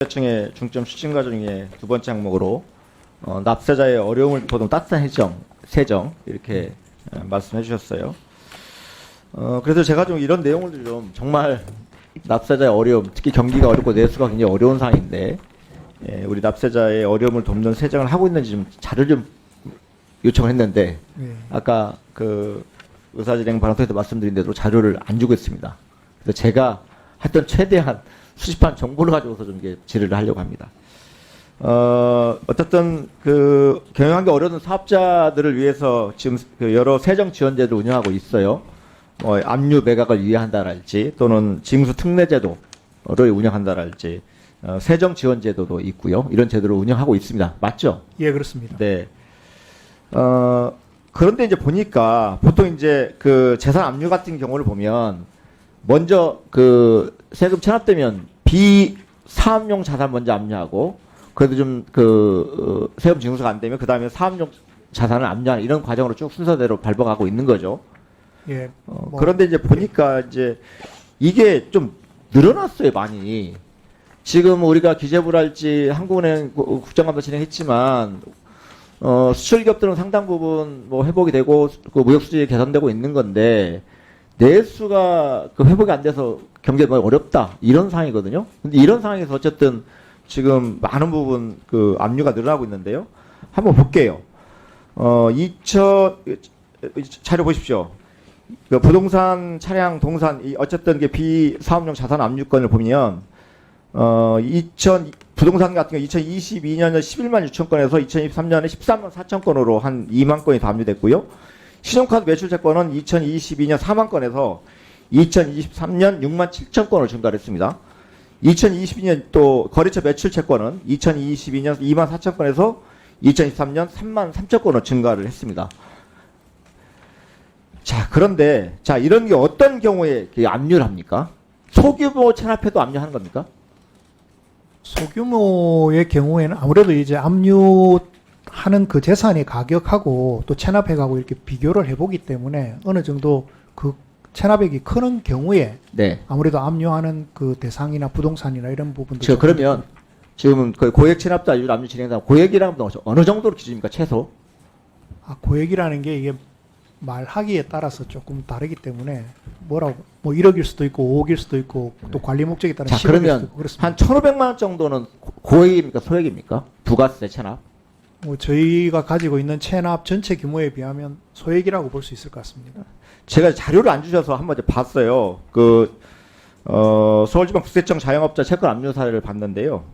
층의 중점 추진 과정의 두 번째 항목으로 납세자의 어려움을 보던 따뜻한 세정 이렇게 말씀해 주셨어요. 그래서 제가 좀 이런 내용을 좀 정말 납세자의 어려움, 특히 경기가 어렵고 내수가 굉장히 어려운 상황인데 우리 납세자의 어려움을 돕는 세정을 하고 있는지 좀 자료를 좀 요청을 했는데 아까 그 의사진행 방송에서 말씀드린 대로 자료를 안 주고 있습니다. 그래서 제가 했던 최대한 수집한 정보를 가지고서 좀 이게 질의를 하려고 합니다. 어쨌든 그 경영하기 어려운 사업자들을 위해서 지금 그 여러 세정 지원제도를 운영하고 있어요. 압류 매각을 유예한다랄지 또는 징수 특례제도를 운영한다랄지 세정 지원제도도 있고요. 이런 제도를 운영하고 있습니다. 맞죠? 예, 그렇습니다. 네. 그런데 이제 보니까 보통 이제 그 재산 압류 같은 경우를 보면 먼저 그 세금 체납되면 비사업용 자산 먼저 압류하고 그래도 좀 그 세금 징수가 안 되면 그 다음에 사업용 자산을 압류하는 이런 과정으로 쭉 순서대로 밟아가고 있는 거죠. 예. 그런데 이제 보니까 이제 이게 좀 늘어났어요, 많이. 지금 우리가 기재부랄지 한국은행 국정감사 진행했지만 수출기업들은 상당 부분 뭐 회복이 되고 그 무역 수지 개선되고 있는 건데 내수가 그 회복이 안 돼서 경제가 어렵다 이런 상황이거든요. 근데 이런 상황에서 어쨌든 지금 많은 부분 그 압류가 늘어나고 있는데요. 한번 볼게요. 자료 보십시오. 그 부동산, 차량, 동산 어쨌든 그 비사업용 자산 압류권을 보면 부동산 같은 경우 2022년에 11만 6천 건에서 2023년에 13만 4천 건으로 한 2만 건이 더 압류됐고요. 신용카드 매출 채권은 2022년 4만 건에서 2023년 6만 7천 건으로 증가를 했습니다. 2022년 또 거래처 매출 채권은 2022년 2만 4천 건에서 2023년 3만 3천 건으로 증가를 했습니다. 자, 그런데 자 이런 게 어떤 경우에 압류를 합니까? 소규모 체납해도 압류하는 겁니까? 소규모의 경우에는 아무래도 이제 압류하는 그 재산의 가격하고 또 체납액하고 이렇게 비교를 해보기 때문에 어느 정도 그 체납액이 크는 경우에 네. 아무래도 압류하는 그 대상이나 부동산이나 이런 부분들. 저 그러면 지금은 그 고액 체납자 압류 진행다 고액이라는 건 어느 정도로 기준입니까? 최소? 고액이라는 게 이게 말하기에 따라서 조금 다르기 때문에 뭐라고 뭐 1억일 수도 있고 5억일 수도 있고 또 관리 목적에 따라 10억일 그러면 수도 있고 그렇습니다. 한 1,500만 원 정도는 고액입니까? 소액입니까? 부가세 체납? 뭐 저희가 가지고 있는 체납 전체 규모에 비하면 소액이라고 볼 수 있을 것 같습니다. 제가 자료를 안 주셔서 한번 봤어요. 서울지방국세청 자영업자 채권 압류 사례를 봤는데요.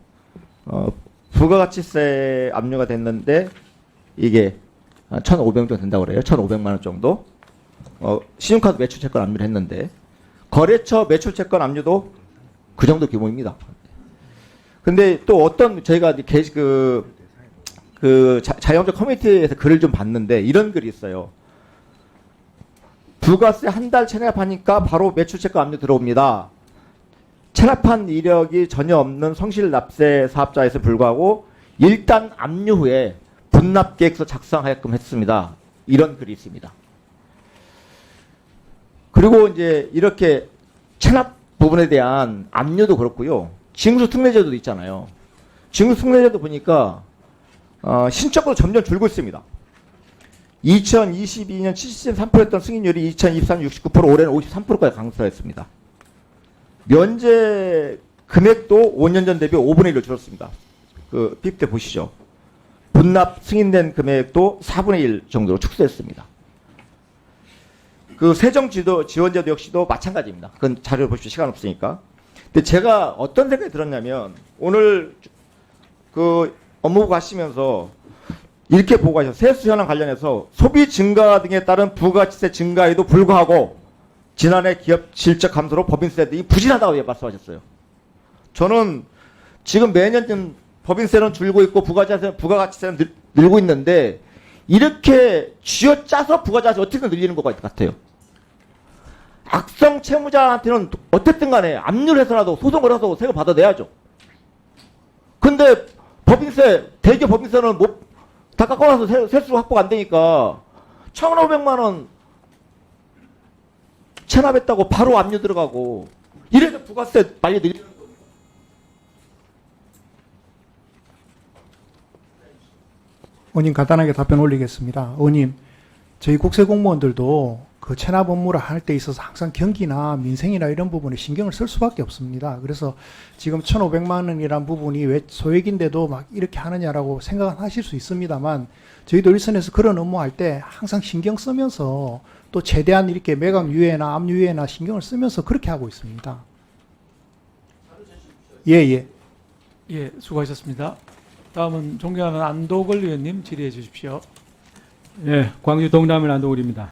부가가치세 압류가 됐는데 이게 1,500원 정도 된다고 그래요. 1,500만 원 정도. 신용카드 매출 채권 압류를 했는데 거래처 매출 채권 압류도 그 정도 규모입니다. 근데 또 어떤 저희가 자영업자 커뮤니티에서 글을 좀 봤는데 이런 글이 있어요. 부가세 한 달 체납하니까 바로 매출 채권 압류 들어옵니다. 체납한 이력이 전혀 없는 성실 납세 사업자에서 불구하고 일단 압류 후에 분납 계획서 작성하게끔 했습니다. 이런 글이 있습니다. 그리고 이제 이렇게 체납 부분에 대한 압류도 그렇고요. 징수 특례제도도 있잖아요. 징수 특례제도 보니까 신청도 점점 줄고 있습니다. 2022년 73%였던 승인율이 2023년 69%, 올해는 53%까지 강조했습니다. 면제 금액도 5년 전 대비 5분의 1로 줄었습니다. 그 PPT 보시죠. 분납 승인된 금액도 4분의 1 정도로 축소했습니다. 그 세정 지원제도 역시도 마찬가지입니다. 그건 자료를 보십시오. 시간 없으니까. 근데 제가 어떤 생각이 들었냐면 오늘 그 업무부 가시면서 이렇게 보고 가셔서 세수 현황 관련해서 소비 증가 등에 따른 부가가치세 증가에도 불구하고 지난해 기업 실적 감소로 법인세 등이 부진하다고 말씀하셨어요. 저는 지금 매년 법인세는 줄고 있고 부가가치세는 늘고 있는데 이렇게 쥐어짜서 부가가치세 어떻게 늘리는 것 같아요. 악성 채무자한테는 어쨌든 간에 압류를 해서라도 소송을 해서 세금 받아내야죠. 근데 대기업 법인세는 다 깎아놔서 세수 확보가 안 되니까 1,500만 원 체납했다고 바로 압류 들어가고 이래서 부가세 빨리 늘리는 거예요. 의원님 간단하게 답변 올리겠습니다. 의원님, 저희 국세공무원들도 그 체납 업무를 할 때 있어서 항상 경기나 민생이나 이런 부분에 신경을 쓸 수밖에 없습니다. 그래서 지금 1,500만 원이란 부분이 왜 소액인데도 막 이렇게 하느냐라고 생각하실 수 있습니다만 저희도 일선에서 그런 업무할 때 항상 신경 쓰면서 또 최대한 이렇게 매각 유예나 압류 유예나 신경을 쓰면서 그렇게 하고 있습니다. 예, 예. 예, 수고하셨습니다. 다음은 존경하는 안도걸 의원님 질의해 주십시오. 예, 광주 동남의 안도울입니다.